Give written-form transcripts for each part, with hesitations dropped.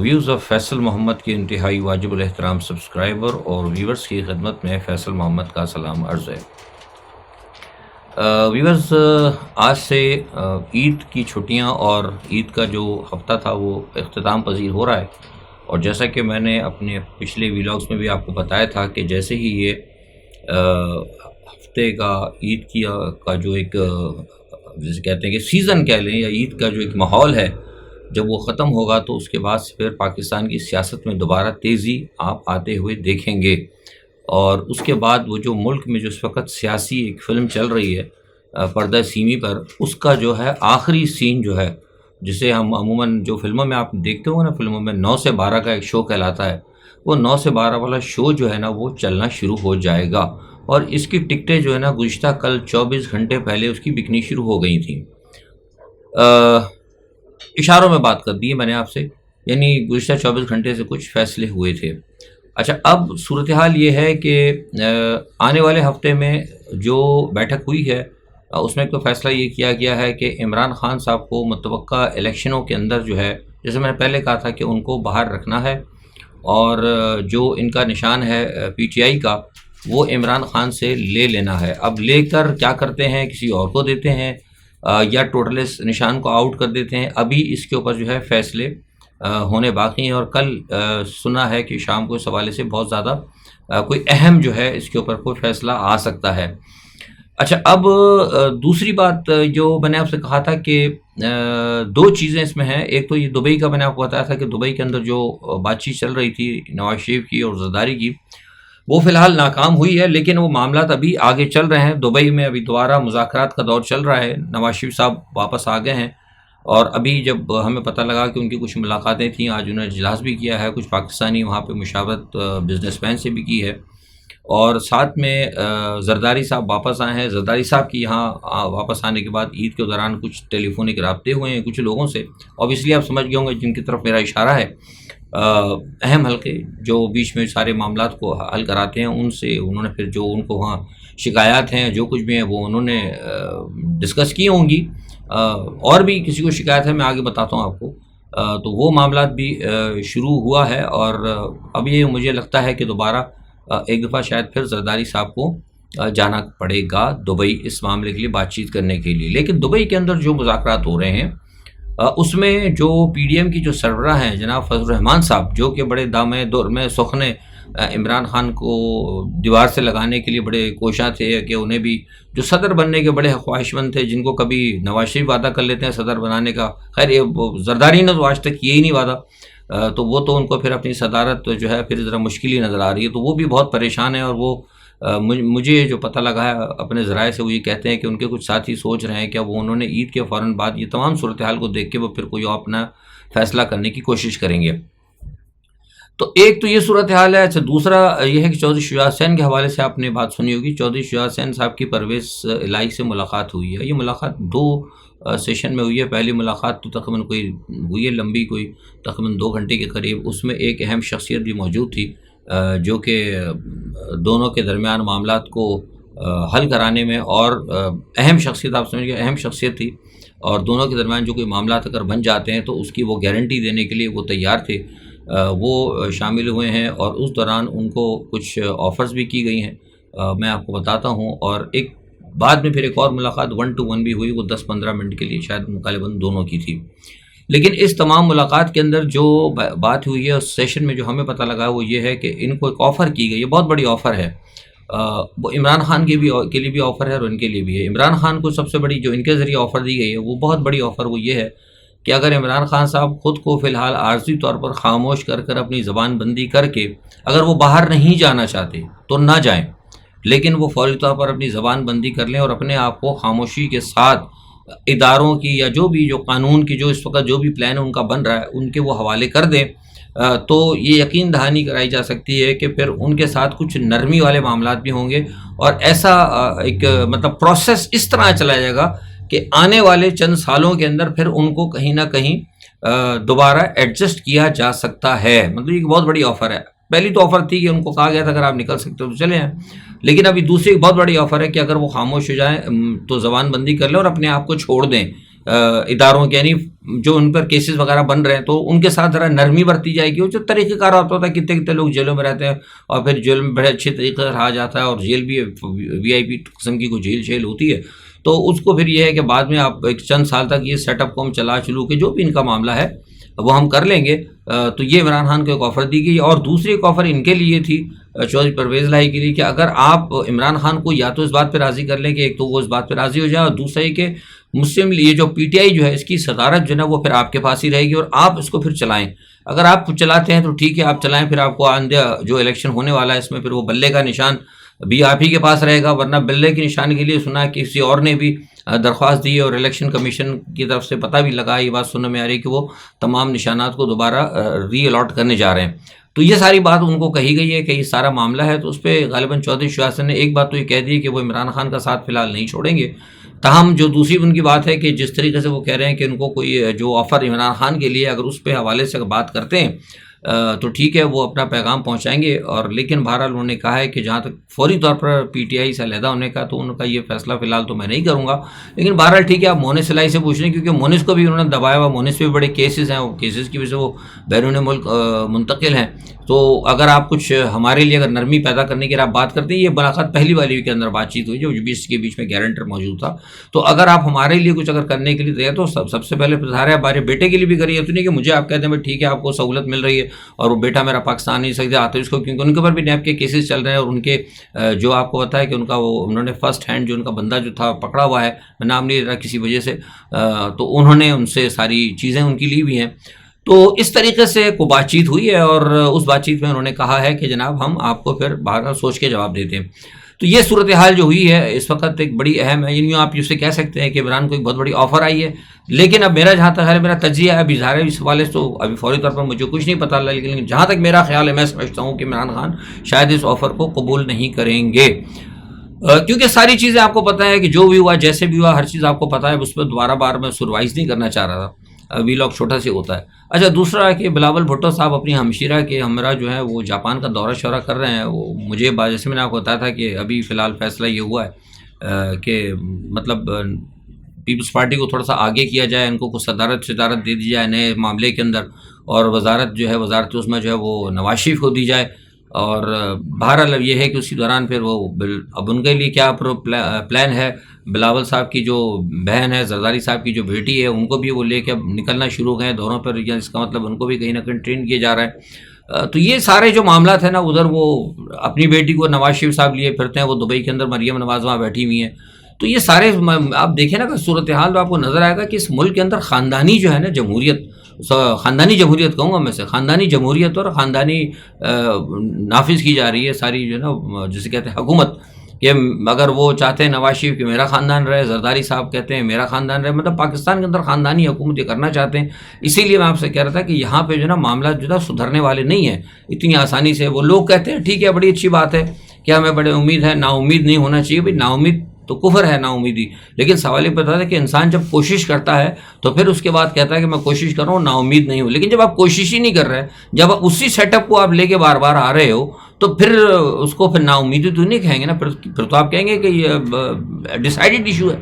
Views of Faisal محمد کے انتہائی واجب الاحترام سبسکرائبر اور ویورز کی خدمت میں فیصل محمد کا سلام عرض ہے۔ ویورز، آج سے عید کی چھٹیاں اور عید کا جو ہفتہ تھا وہ اختتام پذیر ہو رہا ہے، اور جیسا کہ میں نے اپنے پچھلے ویلاگز میں بھی آپ کو بتایا تھا کہ جیسے ہی یہ ہفتے کا عید کا جو ایک جیسے کہتے ہیں کہ سیزن کہہ لیں یا عید کا جو ایک ماحول ہے، جب وہ ختم ہوگا تو اس کے بعد سے پھر پاکستان کی سیاست میں دوبارہ تیزی آپ آتے ہوئے دیکھیں گے۔ اور اس کے بعد وہ جو ملک میں جو اس وقت سیاسی ایک فلم چل رہی ہے پردہ سیمی پر، اس کا جو ہے آخری سین جو ہے، جسے ہم عموماً جو فلموں میں آپ دیکھتے ہو نا، فلموں میں 9 سے 12 کا ایک شو کہلاتا ہے، وہ 9 سے 12 والا شو جو ہے نا وہ چلنا شروع ہو جائے گا، اور اس کی ٹکٹیں جو ہے نا گزشتہ کل 24 گھنٹے پہلے اس کی بکنی شروع ہو گئی تھیں۔ اشاروں میں بات کر دی ہے میں نے آپ سے، یعنی گزشتہ 24 گھنٹے سے کچھ فیصلے ہوئے تھے۔ اچھا، اب صورتحال یہ ہے کہ آنے والے ہفتے میں جو بیٹھک ہوئی ہے اس میں تو فیصلہ یہ کیا گیا ہے کہ عمران خان صاحب کو متوقع الیکشنوں کے اندر جو ہے، جیسے میں نے پہلے کہا تھا کہ ان کو باہر رکھنا ہے، اور جو ان کا نشان ہے پی ٹی آئی کا، وہ عمران خان سے لے لینا ہے۔ اب لے کر کیا کرتے ہیں، کسی اور کو دیتے ہیں یا ٹوٹل اس نشان کو آؤٹ کر دیتے ہیں، ابھی اس کے اوپر جو ہے فیصلے ہونے باقی ہیں، اور کل سنا ہے کہ شام کو اس حوالے سے بہت زیادہ کوئی اہم جو ہے اس کے اوپر کوئی فیصلہ آ سکتا ہے۔ اچھا، اب دوسری بات جو میں نے آپ سے کہا تھا کہ 2 چیزیں اس میں ہیں۔ ایک تو یہ دبئی کا میں نے آپ کو بتایا تھا کہ دبئی کے اندر جو بات چیت چل رہی تھی نواز شریف کی اور زرداری کی، وہ فی الحال ناکام ہوئی ہے، لیکن وہ معاملات ابھی آگے چل رہے ہیں۔ دبئی میں ابھی دوبارہ مذاکرات کا دور چل رہا ہے، نواز شریف صاحب واپس آ گئے ہیں، اور ابھی جب ہمیں پتہ لگا کہ ان کی کچھ ملاقاتیں تھیں، آج انہوں نے اجلاس بھی کیا ہے، کچھ پاکستانی وہاں پہ مشاورت بزنس مین سے بھی کی ہے، اور ساتھ میں زرداری صاحب واپس آئے ہیں۔ زرداری صاحب کی یہاں واپس آنے کے بعد عید کے دوران کچھ ٹیلی فونک رابطے ہوئے ہیں کچھ لوگوں سے، اور اس لیے آپ سمجھ گئے ہوں گے جن کی طرف میرا اشارہ ہے۔ اہم حلقے جو بیچ میں سارے معاملات کو حل کراتے ہیں، ان سے انہوں نے پھر جو ان کو وہاں شکایات ہیں جو کچھ بھی ہیں وہ انہوں نے ڈسکس کی ہوں گی، اور بھی کسی کو شکایت ہے میں آگے بتاتا ہوں آپ کو، تو وہ معاملات بھی شروع ہوا ہے، اور اب یہ مجھے لگتا ہے کہ دوبارہ ایک دفعہ شاید پھر زرداری صاحب کو جانا پڑے گا دبئی اس معاملے کے لیے بات چیت کرنے کے لیے۔ لیکن دبئی کے اندر جو مذاکرات ہو رہے ہیں اس میں جو پی ڈی ایم کی جو سربراہ ہیں جناب فضل الرحمان صاحب، جو کہ بڑے دامے دور میں سخنے عمران خان کو دیوار سے لگانے کے لیے بڑے کوشاں تھے، کہ انہیں بھی جو صدر بننے کے بڑے خواہش مند تھے، جن کو کبھی نواز شریف وعدہ کر لیتے ہیں صدر بنانے کا، خیر یہ زرداری نے تو آج تک کیا ہی نہیں وعدہ، تو وہ تو ان کو پھر اپنی صدارت جو ہے پھر ذرا مشکل ہی نظر آ رہی ہے، تو وہ بھی بہت پریشان ہیں، اور وہ مجھے جو پتہ لگا ہے اپنے ذرائع سے، وہ یہ کہتے ہیں کہ ان کے کچھ ساتھی سوچ رہے ہیں کہ وہ انہوں نے عید کے فوراً بعد یہ تمام صورتحال کو دیکھ کے وہ پھر کوئی اپنا فیصلہ کرنے کی کوشش کریں گے۔ تو ایک تو یہ صورتحال ہے۔ اچھا، دوسرا یہ ہے کہ چودھری شجاعت حسین کے حوالے سے آپ نے بات سنی ہوگی، چودھری شجاعت حسین صاحب کی پرویز الہی سے ملاقات ہوئی ہے۔ یہ ملاقات 2 سیشن میں ہوئی ہے۔ پہلی ملاقات تو تقریباً کوئی ہوئی ہے لمبی، کوئی تقریباً 2 گھنٹے کے قریب، اس میں ایک اہم شخصیت بھی موجود تھی جو کہ دونوں کے درمیان معاملات کو حل کرانے میں، اور اہم شخصیت آپ سمجھ گئے، اہم شخصیت تھی، اور دونوں کے درمیان جو کوئی معاملات اگر بن جاتے ہیں تو اس کی وہ گارنٹی دینے کے لیے وہ تیار تھے، وہ شامل ہوئے ہیں، اور اس دوران ان کو کچھ آفرز بھی کی گئی ہیں، میں آپ کو بتاتا ہوں، اور ایک بعد میں پھر ایک اور ملاقات 1 to 1 بھی ہوئی، وہ 10-15 منٹ کے لیے شاید غالباً دونوں کی تھی۔ لیکن اس تمام ملاقات کے اندر جو بات ہوئی ہے اس سیشن میں، جو ہمیں پتہ لگا وہ یہ ہے کہ ان کو ایک آفر کی گئی ہے، بہت بڑی آفر ہے، وہ عمران خان کے لیے بھی آفر ہے اور ان کے لیے بھی ہے۔ عمران خان کو سب سے بڑی جو ان کے ذریعے آفر دی گئی ہے، وہ بہت بڑی آفر وہ یہ ہے کہ اگر عمران خان صاحب خود کو فی الحال عارضی طور پر خاموش کر اپنی زبان بندی کر کے اگر وہ باہر نہیں جانا چاہتے تو نہ جائیں، لیکن وہ فوری طور پر اپنی زبان بندی کر لیں اور اپنے آپ کو خاموشی کے ساتھ اداروں کی یا جو بھی جو قانون کی جو اس وقت جو بھی پلان ان کا بن رہا ہے ان کے وہ حوالے کر دیں، تو یہ یقین دہانی کرائی جا سکتی ہے کہ پھر ان کے ساتھ کچھ نرمی والے معاملات بھی ہوں گے، اور ایسا ایک مطلب پروسیس اس طرح چلا جائے گا کہ آنے والے چند سالوں کے اندر پھر ان کو کہیں نہ کہیں دوبارہ ایڈجسٹ کیا جا سکتا ہے۔ مطلب یہ بہت بڑی آفر ہے۔ پہلی تو آفر تھی کہ ان کو کہا گیا تھا اگر آپ نکل سکتے ہو تو چلے ہیں، لیکن ابھی دوسری بہت بڑی آفر ہے کہ اگر وہ خاموش ہو جائیں تو زبان بندی کر لیں اور اپنے آپ کو چھوڑ دیں، اداروں کے، یعنی جو ان پر کیسز وغیرہ بن رہے ہیں تو ان کے ساتھ ذرا نرمی برتی جائے گی. اور جو طریقہ کار ہوتا ہے کتنے کتنے لوگ جیلوں میں رہتے ہیں اور پھر جیل میں بڑے اچھے طریقے سے رہا جاتا ہے، اور جیل بھی وی آئی پی قسم کی کوئی جیل ہوتی ہے، تو اس کو پھر یہ ہے کہ بعد میں آپ ایک چند سال تک یہ سیٹ اپ کو ہم چلو کہ جو بھی ان کا معاملہ ہے وہ ہم کر لیں گے. تو یہ عمران خان کو ایک آفر دی گئی. اور دوسری ایک آفر ان کے لیے تھی چودھری پرویز لائی کے لیے کہ اگر آپ عمران خان کو یا تو اس بات پہ راضی کر لیں کہ ایک تو وہ اس بات پہ راضی ہو جائے، اور دوسرا یہ کہ مسلم یہ جو پی ٹی آئی جو ہے اس کی صدارت جو ہے نا وہ پھر آپ کے پاس ہی رہے گی اور آپ اس کو پھر چلائیں. اگر آپ چلاتے ہیں تو ٹھیک ہے آپ چلائیں، پھر آپ کو آئندہ جو الیکشن ہونے والا ہے اس میں پھر وہ بلے کا نشان بھی آپ ہی کے پاس رہے گا. ورنہ بلے کے نشان کے لیے سنا کہ کسی اور نے بھی درخواست دی ہے اور الیکشن کمیشن کی طرف سے پتہ بھی لگا، یہ بات سننے میں آ رہی ہے کہ وہ تمام نشانات کو دوبارہ ری الاٹ کرنے جا رہے ہیں. تو یہ ساری بات ان کو کہی گئی ہے کہ یہ سارا معاملہ ہے. تو اس پہ غالباً چودھری شہزاد حسن نے ایک بات تو یہ کہہ دی کہ وہ عمران خان کا ساتھ فی الحال نہیں چھوڑیں گے. تاہم جو دوسری ان کی بات ہے کہ جس طریقے سے وہ کہہ رہے ہیں کہ ان کو کوئی جو آفر عمران خان کے لیے اگر اس پہ حوالے سے بات کرتے ہیں تو ٹھیک ہے وہ اپنا پیغام پہنچائیں گے. اور لیکن بہرحال انہوں نے کہا ہے کہ جہاں تک فوری طور پر پی ٹی آئی سے علیحدہ ہونے کا تو ان کا یہ فیصلہ فی الحال تو میں نہیں کروں گا. لیکن بہرحال ٹھیک ہے آپ مونس الہی سے پوچھ لیں، کیونکہ مونس کو بھی انہوں نے دبایا ہوا، مونس پہ بھی بڑے کیسز ہیں، وہ کیسز کی وجہ سے وہ بیرون ملک منتقل ہیں. تو اگر آپ کچھ ہمارے لیے اگر نرمی پیدا کرنے کی آپ بات کرتے ہیں، یہ ملاقات پہلی والی کے اندر بات چیت ہوئی جو 20 کے بیچ میں گارنٹر موجود تھا. تو اگر آپ ہمارے لیے کچھ اگر کرنے کے لیے تیار تو سب سے پہلے ظاہر ہے ہمارے بیٹے کے لیے بھی کریے. تو نہیں کہ مجھے آپ کہتے ہیں ٹھیک ہے آپ کو سہولت مل رہی ہے اور وہ بیٹا میرا پاکستان نہیں سکتے آتے اس کو، کیونکہ ان کے اوپر بھی نیب کے کیسز چل رہے ہیں. اور ان کے جو آپ کو پتا ہے کہ ان کا وہ انہوں نے فرسٹ ہینڈ جو ان کا بندہ جو تھا پکڑا ہوا ہے، میں نام نہیں لے رہا کسی وجہ سے، تو انہوں نے ان سے ساری چیزیں ان کی لی ہوئی ہیں. تو اس طریقے سے کوئی بات چیت ہوئی ہے اور اس بات چیت میں انہوں نے کہا ہے کہ جناب ہم آپ کو پھر باہر سوچ کے جواب دیتے ہیں. تو یہ صورتحال جو ہوئی ہے اس وقت ایک بڑی اہم ہے. یعنی آپ اسے کہہ سکتے ہیں کہ عمران کو ایک بہت بڑی آفر آئی ہے. لیکن اب میرا جہاں تک ہے میرا تجزیہ ہے، ابھی ظاہر ہے اس حوالے سے تو ابھی فوری طور پر مجھے کچھ نہیں پتہ، لیکن جہاں تک میرا خیال ہے میں سمجھتا ہوں کہ عمران خان شاید اس آفر کو قبول نہیں کریں گے، کیونکہ ساری چیزیں آپ کو پتہ ہے کہ جو بھی ہوا جیسے بھی ہوا ہر چیز آپ کو پتہ ہے. اس پہ دوبارہ بار میں سروائز نہیں کرنا چاہ رہا تھا، وی لاگ چھوٹا سے ہوتا ہے. اچھا دوسرا ہے کہ بلاول بھٹو صاحب اپنی ہمشیرہ کے ہمراہ جو ہے وہ جاپان کا دورہ شورہ کر رہے ہیں. وہ مجھے جیسے میں نے آپ کو بتایا تھا کہ ابھی فی الحال فیصلہ یہ ہوا ہے کہ مطلب پیپلز پارٹی کو تھوڑا سا آگے کیا جائے، ان کو کچھ صدارت دے دی جائے نئے معاملے کے اندر، اور وزارت جو ہے وزارت اس میں جو ہے وہ نواز شریف کو دی جائے. اور بہرحال اب یہ ہے کہ اسی دوران پھر وہ اب ان کے لیے کیا پلان ہے. بلاول صاحب کی جو بہن ہے زرداری صاحب کی جو بیٹی ہے ان کو بھی وہ لے کے اب نکلنا شروع ہو گئے ہیں دوروں پر، اس کا مطلب ان کو بھی کہیں نہ کہیں ٹرین کیا جا رہا ہے. تو یہ سارے جو معاملات ہیں نا ادھر وہ اپنی بیٹی کو نواز شریف صاحب لیے پھرتے ہیں، وہ دبئی کے اندر مریم نواز وہاں بیٹھی ہوئی ہیں. تو یہ سارے آپ دیکھیں نا کہ صورتحال تو آپ کو نظر آئے گا کہ اس ملک کے اندر خاندانی جو ہے نا جمہوریت، خاندانی جمہوریت کہوں گا میں سے، خاندانی جمہوریت اور خاندانی نافذ کی جا رہی ہے ساری جو ہے نا جسے کہتے ہیں حکومت. کہ اگر وہ چاہتے ہیں نواز شریف کہ میرا خاندان رہے، زرداری صاحب کہتے ہیں میرا خاندان رہے، مطلب پاکستان کے اندر خاندانی حکومت یہ کرنا چاہتے ہیں. اسی لیے میں آپ سے کہہ رہا تھا کہ یہاں پہ جو ہے نا معاملات جو ہے سدھرنے والے نہیں ہیں اتنی آسانی سے. وہ لوگ کہتے ہیں ٹھیک ہے بڑی اچھی بات ہے کہ ہمیں بڑے امید ہے، نا امید نہیں ہونا چاہیے. بھائی نا امید تو کفر ہے نا امیدی، لیکن سوال یہ پتا ہے کہ انسان جب کوشش کرتا ہے تو پھر اس کے بعد کہتا ہے کہ میں کوشش کر رہا ہوں نا امید نہیں ہوں. لیکن جب آپ کوشش ہی نہیں کر رہے، جب آپ اسی سیٹ اپ کو آپ لے کے بار بار آ رہے ہو تو پھر اس کو پھر نا امیدی تو نہیں کہیں گے نا، پھر تو آپ کہیں گے کہ یہ ڈیسائیڈڈ ایشو ہے.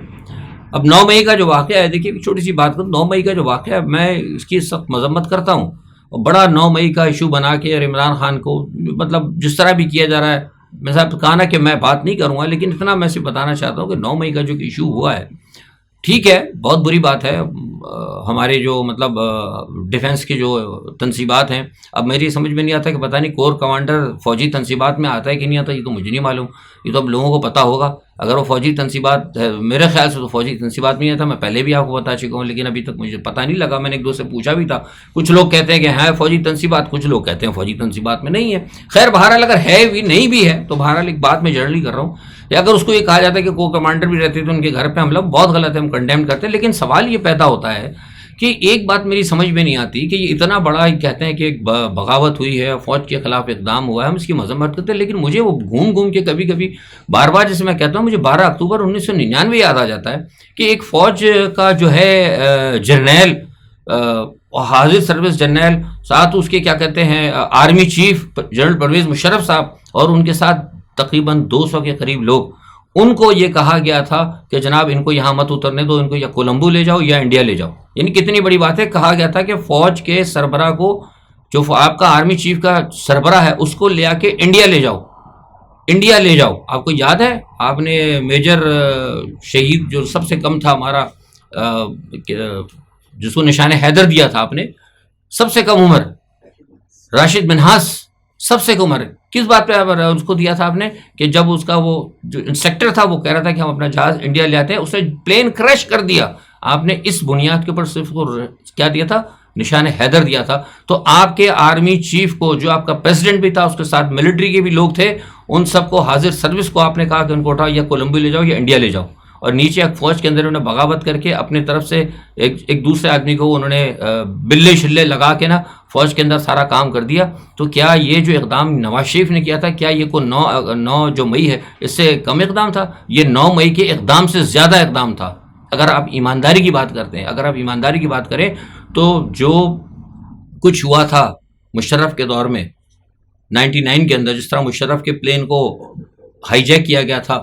اب 9 مئی کا جو واقعہ ہے، دیکھیے چھوٹی سی بات کروں، 9 مئی کا جو واقعہ ہے میں اس کی سخت مذمت کرتا ہوں. اور بڑا 9 مئی کا ایشو بنا کے اور عمران خان کو مطلب جس طرح بھی کیا جا رہا ہے، میں صاحب کہا نا کہ میں بات نہیں کروں گا، لیکن اتنا میں صرف بتانا چاہتا ہوں کہ 9 مئی کا جو ایشو ہوا ہے ٹھیک ہے بہت بری بات ہے. ہمارے جو مطلب ڈیفنس کے جو تنصیبات ہیں، اب میری سمجھ میں نہیں آتا کہ پتہ نہیں کور کمانڈر فوجی تنصیبات میں آتا ہے کہ نہیں آتا، یہ تو مجھے نہیں معلوم، یہ تو اب لوگوں کو پتہ ہوگا. اگر وہ فوجی تنصیبات ہے میرے خیال سے تو فوجی تنصیبات میں نہیں آتا، میں پہلے بھی آپ کو بتا چکا ہوں، لیکن ابھی تک مجھے پتہ نہیں لگا. میں نے ایک دو سے پوچھا بھی تھا، کچھ لوگ کہتے ہیں کہ ہے فوجی تنصیبات، کچھ لوگ کہتے ہیں فوجی تنصیبات میں نہیں ہے. خیر بہرحال اگر ہے بھی نہیں بھی ہے تو بہرحال ایک بات میں جنرلی کر رہا ہوں، یا اگر اس کو یہ کہا جاتا ہے کہ کو کمانڈر بھی رہتے تو ان کے گھر پہ حملہ، بہت غلط ہے، ہم کنڈیم کرتے ہیں. لیکن سوال یہ پیدا ہوتا ہے کہ ایک بات میری سمجھ میں نہیں آتی کہ یہ اتنا بڑا کہتے ہیں کہ ایک بغاوت ہوئی ہے، فوج کے خلاف اقدام ہوا ہے، ہم اس کی مذمت کرتے ہیں، لیکن مجھے وہ گھوم کے کبھی کبھی بار بار جیسے میں کہتا ہوں مجھے 12 اکتوبر 1999 یاد آ جاتا ہے کہ ایک فوج کا جو ہے جرنیل، حاضر سروس جرنیل، ساتھ اس کے کیا کہتے ہیں army chief general Pervez Musharraf صاحب، اور ان کے ساتھ تقریباً 200 کے قریب لوگ، ان کو یہ کہا گیا تھا کہ جناب ان کو یہاں مت اترنے دو، ان کو یا کولمبو لے جاؤ یا انڈیا لے جاؤ. یعنی کتنی بڑی بات ہے. کہا گیا تھا کہ فوج کے سربراہ کو، جو آپ کا آرمی چیف کا سربراہ ہے، اس کو لے آ کے انڈیا لے جاؤ، انڈیا لے جاؤ. آپ کو یاد ہے آپ نے میجر شہید جو سب سے کم تھا ہمارا، جس کو نشان حیدر دیا تھا آپ نے، سب سے کم عمر، راشد منہاس، سب سے کم عمر، کس بات پہ اس کو دیا تھا آپ نے؟ کہ جب اس کا وہ جو انسپیکٹر تھا وہ کہہ رہا تھا کہ ہم اپنا جہاز انڈیا لے آتے ہیں، اس نے پلین کریش کر دیا. آپ نے اس بنیاد کے اوپر صرف کیا دیا تھا؟ نشان حیدر دیا تھا. تو آپ کے آرمی چیف کو، جو آپ کا پریزیڈنٹ بھی تھا، اس کے ساتھ ملٹری کے بھی لوگ تھے، ان سب کو حاضر سروس کو آپ نے کہا کہ ان کو اٹھاؤ، یا کولمبو لے جاؤ یا انڈیا لے جاؤ. اور نیچے ایک فوج کے اندر انہوں نے بغاوت کر کے اپنے طرف سے ایک دوسرے آدمی کو انہوں نے بلے شلے لگا کے نا فوج کے اندر سارا کام کر دیا. تو کیا یہ جو اقدام نواز شریف نے کیا تھا، کیا یہ کوئی 9 جو مئی ہے اس سے کم اقدام تھا؟ یہ 9 مئی کے اقدام سے زیادہ اقدام تھا. اگر آپ ایمانداری کی بات کرتے ہیں، اگر آپ ایمانداری کی بات کریں، تو جو کچھ ہوا تھا مشرف کے دور میں 99 کے اندر، جس طرح مشرف کے پلین کو ہائی جیک کیا گیا تھا،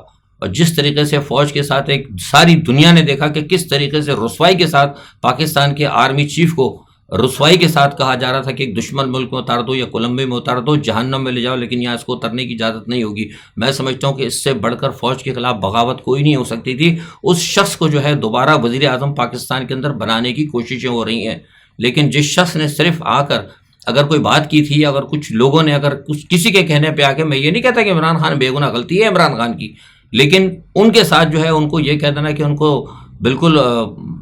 اور جس طریقے سے فوج کے ساتھ ایک ساری دنیا نے دیکھا کہ کس طریقے سے رسوائی کے ساتھ پاکستان کے آرمی چیف کو رسوائی کے ساتھ کہا جا رہا تھا کہ ایک دشمن ملک میں اتار دو یا کولمبے میں اتار دو، جہنم میں لے جاؤ، لیکن یہاں اس کو اترنے کی اجازت نہیں ہوگی. میں سمجھتا ہوں کہ اس سے بڑھ کر فوج کے خلاف بغاوت کوئی نہیں ہو سکتی تھی. اس شخص کو جو ہے دوبارہ وزیر اعظم پاکستان کے اندر بنانے کی کوششیں ہو رہی ہیں، لیکن جس شخص نے صرف آ کر اگر کوئی بات کی تھی، اگر کچھ لوگوں نے اگر کسی کے کہنے پہ آ کے، میں یہ نہیں کہتا کہ عمران خان بے گناہ، غلطی ہے عمران خان کی، لیکن ان کے ساتھ جو ہے ان کو یہ کہہ دینا کہ ان کو بالکل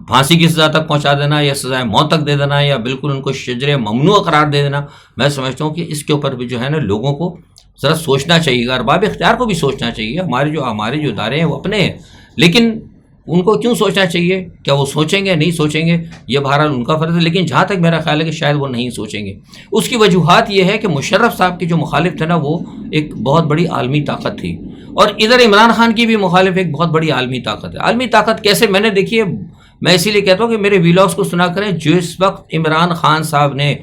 پھانسی کی سزا تک پہنچا دینا، یا سزائے موت تک دے دینا، یا بالکل ان کو شجر ممنوع قرار دے دینا، میں سمجھتا ہوں کہ اس کے اوپر بھی جو ہے نا لوگوں کو ذرا سوچنا چاہیے گا، ارباب اختیار کو بھی سوچنا چاہیے. ہمارے جو ادارے ہیں وہ اپنے ہیں، لیکن ان کو کیوں سوچنا چاہیے؟ کیا وہ سوچیں گے؟ نہیں سوچیں گے، یہ بہرحال ان کا فرض ہے. لیکن جہاں تک میرا خیال ہے کہ شاید وہ نہیں سوچیں گے. اس کی وجوہات یہ ہے کہ مشرف صاحب کے جو مخالف تھے نا، وہ ایک بہت بڑی عالمی طاقت تھی، اور ادھر عمران خان کی بھی مخالف ایک بہت بڑی عالمی طاقت ہے. عالمی طاقت کیسے؟ میں نے دیکھیے، میں اسی لیے کہتا ہوں کہ میرے ویلاگس کو سنا کریں. جس وقت عمران خان صاحب نے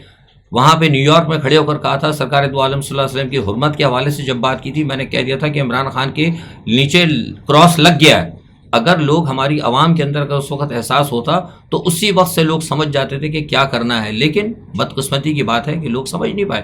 وہاں پہ نیو یارک میں کھڑے ہو کر کہا تھا، سرکار دو عالم صلی اللہ علیہ وسلم کی حرمت کے حوالے سے جب بات کی تھی، میں نے کہہ دیا تھا کہ عمران خان کے نیچے کراس لگ گیا ہے. اگر لوگ، ہماری عوام کے اندر اگر اس وقت احساس ہوتا تو اسی وقت سے لوگ سمجھ جاتے تھے کہ کیا کرنا ہے. لیکن بدقسمتی کی بات ہے کہ لوگ سمجھ نہیں پائے.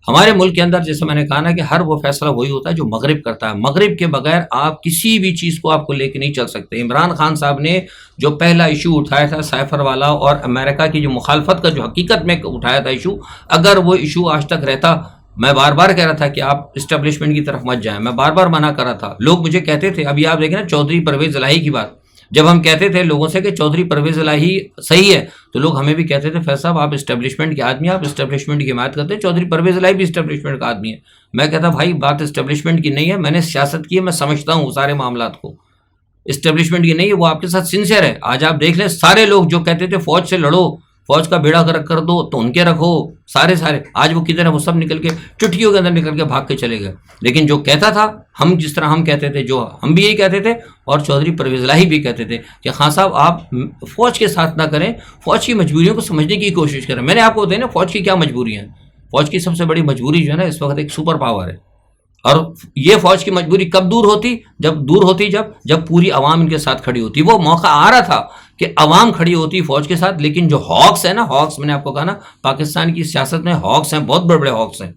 ہمارے ملک کے اندر جیسے میں نے کہا نا کہ ہر وہ فیصلہ وہی ہوتا ہے جو مغرب کرتا ہے. مغرب کے بغیر آپ کسی بھی چیز کو آپ کو لے کے نہیں چل سکتے. عمران خان صاحب نے جو پہلا ایشو اٹھایا تھا سائفر والا، اور امریکہ کی جو مخالفت کا جو حقیقت میں اٹھایا تھا ایشو، اگر وہ ایشو آج تک رہتا، میں بار بار کہہ رہا تھا کہ آپ اسٹیبلشمنٹ کی طرف مت جائیں، میں بار بار منع کر رہا تھا. لوگ مجھے کہتے تھے، ابھی آپ دیکھیں نا چودھری پرویز الہی کی بات، جب ہم کہتے تھے لوگوں سے کہ چودھری پرویز الہی صحیح ہے، تو لوگ ہمیں بھی کہتے تھے فیض صاحب آپ اسٹیبلشمنٹ کے آدمی ہیں، آپ اسٹیبلشمنٹ کی حمایت کرتے ہیں، چودھری پرویز الہی بھی اسٹیبلشمنٹ کا آدمی ہے. میں کہتا بھائی بات اسٹیبلشمنٹ کی نہیں ہے، میں نے سیاست کی ہے، میں سمجھتا ہوں سارے معاملات کو. اسٹیبلشمنٹ کی نہیں ہے، وہ آپ کے ساتھ سنسیئر ہے. آج آپ دیکھ لیں سارے لوگ جو کہتے تھے فوج سے لڑو، فوج کا بیڑا گرک کر دو، تو ان کے رکھو، سارے آج وہ کدھر ہے؟ وہ سب نکل کے چٹکیوں کے اندر نکل کے بھاگ کے چلے گئے. لیکن جو کہتا تھا، ہم جس طرح ہم کہتے تھے، جو ہم بھی یہی کہتے تھے، اور چودھری پرویز الہی بھی کہتے تھے کہ خان صاحب آپ فوج کے ساتھ نہ کریں، فوج کی مجبوریوں کو سمجھنے کی کوشش کریں. میں نے آپ کو بتایا نا فوج کی کیا مجبوریاں ہیں. فوج کی سب سے بڑی مجبوری جو ہے نا اس وقت ایک سپر پاور ہے. اور یہ فوج کی مجبوری کب دور ہوتی؟ جب پوری عوام ان کے ساتھ کھڑی ہوتی. وہ موقع آ رہا تھا کہ عوام کھڑی ہوتی فوج کے ساتھ، لیکن جو ہاکس ہیں نا، ہاکس میں نے آپ کو کہا نا پاکستان کی سیاست میں ہاکس ہیں، بہت بڑے بڑے ہاکس ہیں.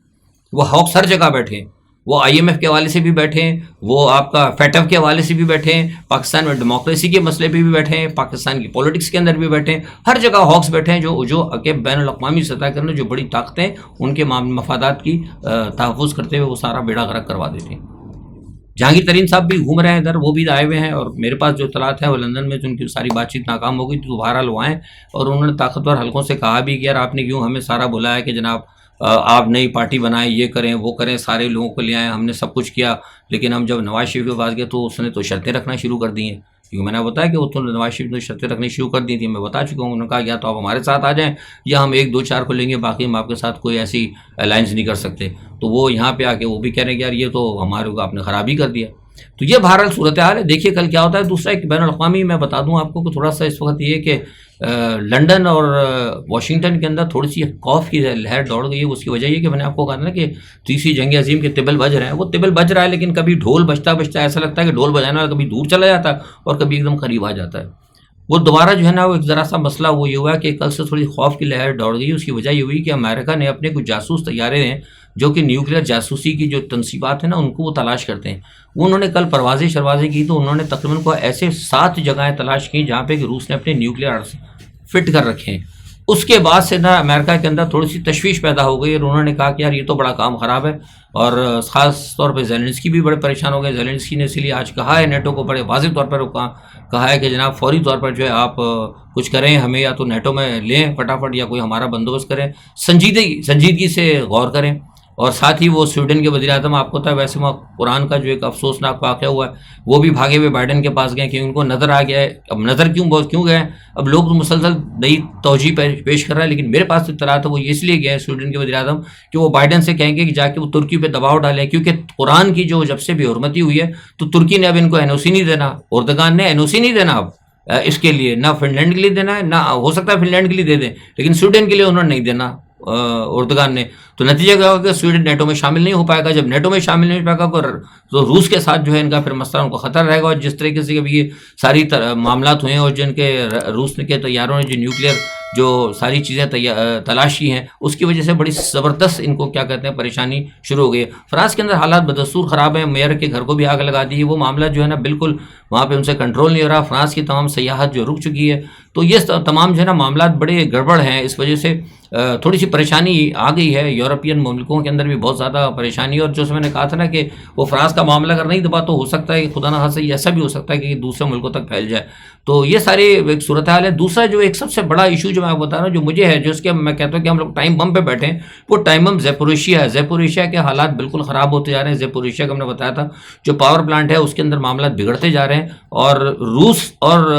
وہ ہاکس ہر جگہ بیٹھے ہیں. وہ IMF کے حوالے سے بھی بیٹھے ہیں، وہ آپ کا FATF کے حوالے سے بھی بیٹھے ہیں، پاکستان میں ڈیموکریسی کے مسئلے پہ بھی بیٹھے ہیں، پاکستان کی پولیٹکس کے اندر بھی بیٹھے ہیں. ہر جگہ ہاکس بیٹھے ہیں جو کہ بین الاقوامی سطح کے اندر جو بڑی طاقتیں ان کے مفادات کی تحفظ کرتے ہوئے وہ سارا بیڑا غرق کروا دیتے ہیں. جہانگیر ترین صاحب بھی گھوم رہے ہیں ادھر، وہ بھی آئے ہوئے ہیں، اور میرے پاس جو اطلاعات ہیں وہ لندن میں، جو ان کی ساری بات چیت ناکام ہو گئی تو بہرحال وہ آئیں، اور انہوں نے طاقتور حلقوں سے کہا بھی کہ یار آپ نے کیوں ہمیں سارا بلایا کہ جناب آپ نئی پارٹی بنائیں، یہ کریں وہ کریں، سارے لوگوں کو لے آئیں، ہم نے سب کچھ کیا. لیکن ہم جب نواز شریف کے پاس گئے تو اس نے تو شرطیں رکھنا شروع کر دی ہیں، کیونکہ میں نے بتایا کہ وہ تو نواز شریف نے شرطیں رکھنی شروع کر دی تھی. میں بتا چکا ہوں. انہوں نے کہا یا تو آپ ہمارے ساتھ آ جائیں، یا ہم 1 2 4 کو لیں گے، باقی ہم آپ کے ساتھ کوئی ایسی الائنس نہیں کر سکتے. تو وہ یہاں پہ آ کے وہ بھی کہہ رہے ہیں کہ یار یہ تو ہمارے کو آپ نے خراب ہی کر دیا. تو یہ بہرحال صورتحال ہے، دیکھیے کل کیا ہوتا ہے۔ دوسرا ایک بین الاقوامی میں بتا دوں آپ کو کہ تھوڑا سا اس وقت یہ کہ لنڈن اور واشنگٹن کے اندر تھوڑی سی خوف کی لہر دوڑ گئی ہے۔ اس کی وجہ یہ کہ میں نے آپ کو کہا نا کہ تیسری جنگ عظیم کے طبل بج رہے ہیں، وہ طبل بج رہا ہے لیکن کبھی ڈھول بجتا بجتا ایسا لگتا ہے کہ ڈھول بجانے والا کبھی دور چلا جاتا ہے اور کبھی ایک دم قریب آ جاتا ہے۔ وہ دوبارہ جو ہے نا وہ ایک ذرا سا مسئلہ وہ یہ ہوا کہ کل سے تھوڑی خوف کی لہر دوڑ گئی۔ اس کی وجہ یہ ہوئی کہ امریکہ نے اپنے کچھ جاسوس طیارے ہیں جو کہ نیوکلیر جاسوسی کی جو تنصیبات ہیں نا ان کو وہ تلاش کرتے ہیں، انہوں نے کل پروازیں شروازیں کی تو انہوں نے تقریباً کو ایسے 7 جگہیں تلاش کی جہاں پہ کہ روس نے اپنے نیوکلیر فٹ کر رکھے ہیں۔ اس کے بعد سے نا امریکہ کے اندر تھوڑی سی تشویش پیدا ہو گئی اور انہوں نے کہا کہ یار یہ تو بڑا کام خراب ہے، اور خاص طور پہ زیلنسکی بھی بڑے پریشان ہو گئے۔ زیلنسکی نے اسی لیے آج کہا ہے نیٹو کو بڑے واضح طور پر کہا ہے کہ جناب فوری طور پر جو ہے آپ کچھ کریں، ہمیں یا تو نیٹو میں لیں فٹافٹ یا کوئی ہمارا بندوبست کریں، سنجیدگی سے غور کریں۔ اور ساتھ ہی وہ سویڈن کے وزیر اعظم، آپ کو پتہ ہے ویسے وہاں قرآن کا جو ایک افسوسناک واقعہ ہوا ہے، وہ بھی بھاگے ہوئے بائیڈن کے پاس گئے کہ ان کو نظر آ گیا ہے۔ اب نظر کیوں گئے؟ اب لوگ مسلسل نئی توجہ پیش کر رہا ہے، لیکن میرے پاس اطلاعات ہے وہ اس لیے گئے ہیں سویڈن کے وزیر اعظم کہ وہ بائیڈن سے کہیں گے کہ جا کے وہ ترکی پہ دباؤ ڈالیں، کیونکہ قرآن کی جو جب سے بے حرمتی ہوئی ہے تو ترکی نے اب ان کو این او سی نہیں دینا، اردگان نے این او سی نہیں دینا اب اس کے لیے، نہ فن لینڈ کے لیے دینا ہے، نہ ہو سکتا ہے فن لینڈ کے لیے دے دیں لیکن سویڈن کے لیے انہوں نے نہیں دینا اردگان نے۔ تو نتیجہ کیا ہوگا کہ سویڈن نیٹو میں شامل نہیں ہو پائے گا۔ جب نیٹو میں شامل نہیں ہو پائے گا تو روس کے ساتھ جو ہے ان کا پھر مسئلہ ان کو خطر رہے گا، اور جس طریقے سے ابھی یہ ساری معاملات ہوئے ہیں اور جن کے روس کے طیاروں نے جو نیوکلیر جو ساری چیزیں تلاشی ہیں اس کی وجہ سے بڑی زبردست ان کو کیا کہتے ہیں پریشانی شروع ہو گئی ہے۔ فرانس کے اندر حالات بدستور خراب ہیں، میئر کے گھر کو بھی آگ لگا دی ہے، وہ معاملہ جو ہے نا بالکل وہاں پہ ان سے کنٹرول نہیں ہو رہا۔ فرانس کی تمام سیاحت جو رک چکی ہے، تو یہ تمام جو ہے نا معاملات بڑے گڑبڑ ہیں۔ اس وجہ سے تھوڑی سی پریشانی آ گئی ہے، یورپین ملکوں کے اندر بھی بہت زیادہ پریشانی، اور جو میں نے کہا تھا نا کہ وہ فرانس کا معاملہ اگر نہیں دبا تو ہو سکتا ہے کہ خدا نہ خاصہ ایسا بھی ہو سکتا ہے کہ یہ دوسرے ملکوں تک پھیل جائے۔ تو یہ ساری ایک صورتحال ہے۔ دوسرا جو ایک سب سے بڑا ایشو جو میں آپ بتا رہا ہوں جو مجھے ہے، جو اس کے میں کہتا ہوں کہ ہم لوگ ٹائم بم پہ بیٹھے ہیں، وہ ٹائم بم زیپوریشیا ہے۔ زیپوریشیا کے حالات بالکل خراب ہوتے جا رہے ہیں۔ زیپوریشیا کا ہم نے بتایا تھا جو پاور پلانٹ ہے اس کے اندر معاملات بگڑتے جا رہے ہیں، اور روس اور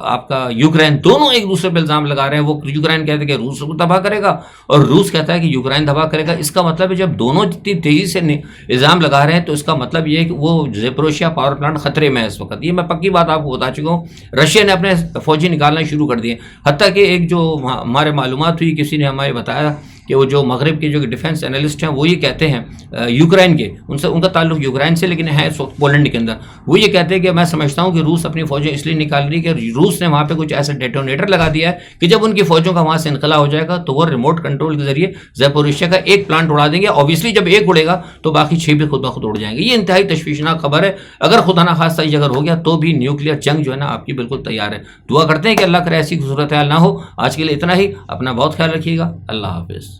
آپ کا یوکرین دونوں ایک دوسرے پہ الزام لگا رہے ہیں۔ وہ یوکرین کہتے ہیں کہ روس کو تباہ کرے گا اور روس کہتا ہے کہ یوکرین تباہ کرے گا۔ اس کا مطلب ہے جب دونوں جتنی تیزی سے الزام لگا رہے ہیں تو اس کا مطلب یہ ہے کہ وہ زیپوریشیا پاور پلانٹ خطرے میں ہے اس وقت۔ یہ میں پکی بات آپ کو بتا چکا ہوں۔ رشیا نے اپنے فوجی نکالنا شروع کر دیے، حتیٰ کہ ایک جو ہمارے معلومات ہوئی، کسی نے ہمیں بتایا کہ وہ جو مغرب کے جو ڈیفنس انالسٹ ہیں وہ یہ کہتے ہیں یوکرین کے، ان کا تعلق یوکرین سے لیکن ہے پولینڈ کے اندر، وہ یہ کہتے ہیں کہ میں سمجھتا ہوں کہ روس اپنی فوجیں اس لیے نکال رہی ہے کہ روس نے وہاں پہ کچھ ایسا ڈیٹونیٹر لگا دیا ہے کہ جب ان کی فوجوں کا وہاں سے انخلا ہو جائے گا تو وہ ریموٹ کنٹرول کے ذریعے زیپوریشیا کا ایک پلانٹ اڑا دیں گے۔ اوبیسلی جب ایک اڑے گا تو باقی 6 بھی خود بخود اڑ جائیں گے۔ یہ انتہائی تشویشناک خبر ہے۔ اگر خدا نہ خواستہ یہ اگر ہو گیا تو بھی نیوکلیر جنگ جو ہے نا آپ کی بالکل تیار ہے۔ دعا کرتے ہیں کہ اللہ کرے ایسی صورتحال نہ ہو۔ آج کے لیے اتنا ہی، اپنا بہت خیال رکھیے گا، اللہ حافظ۔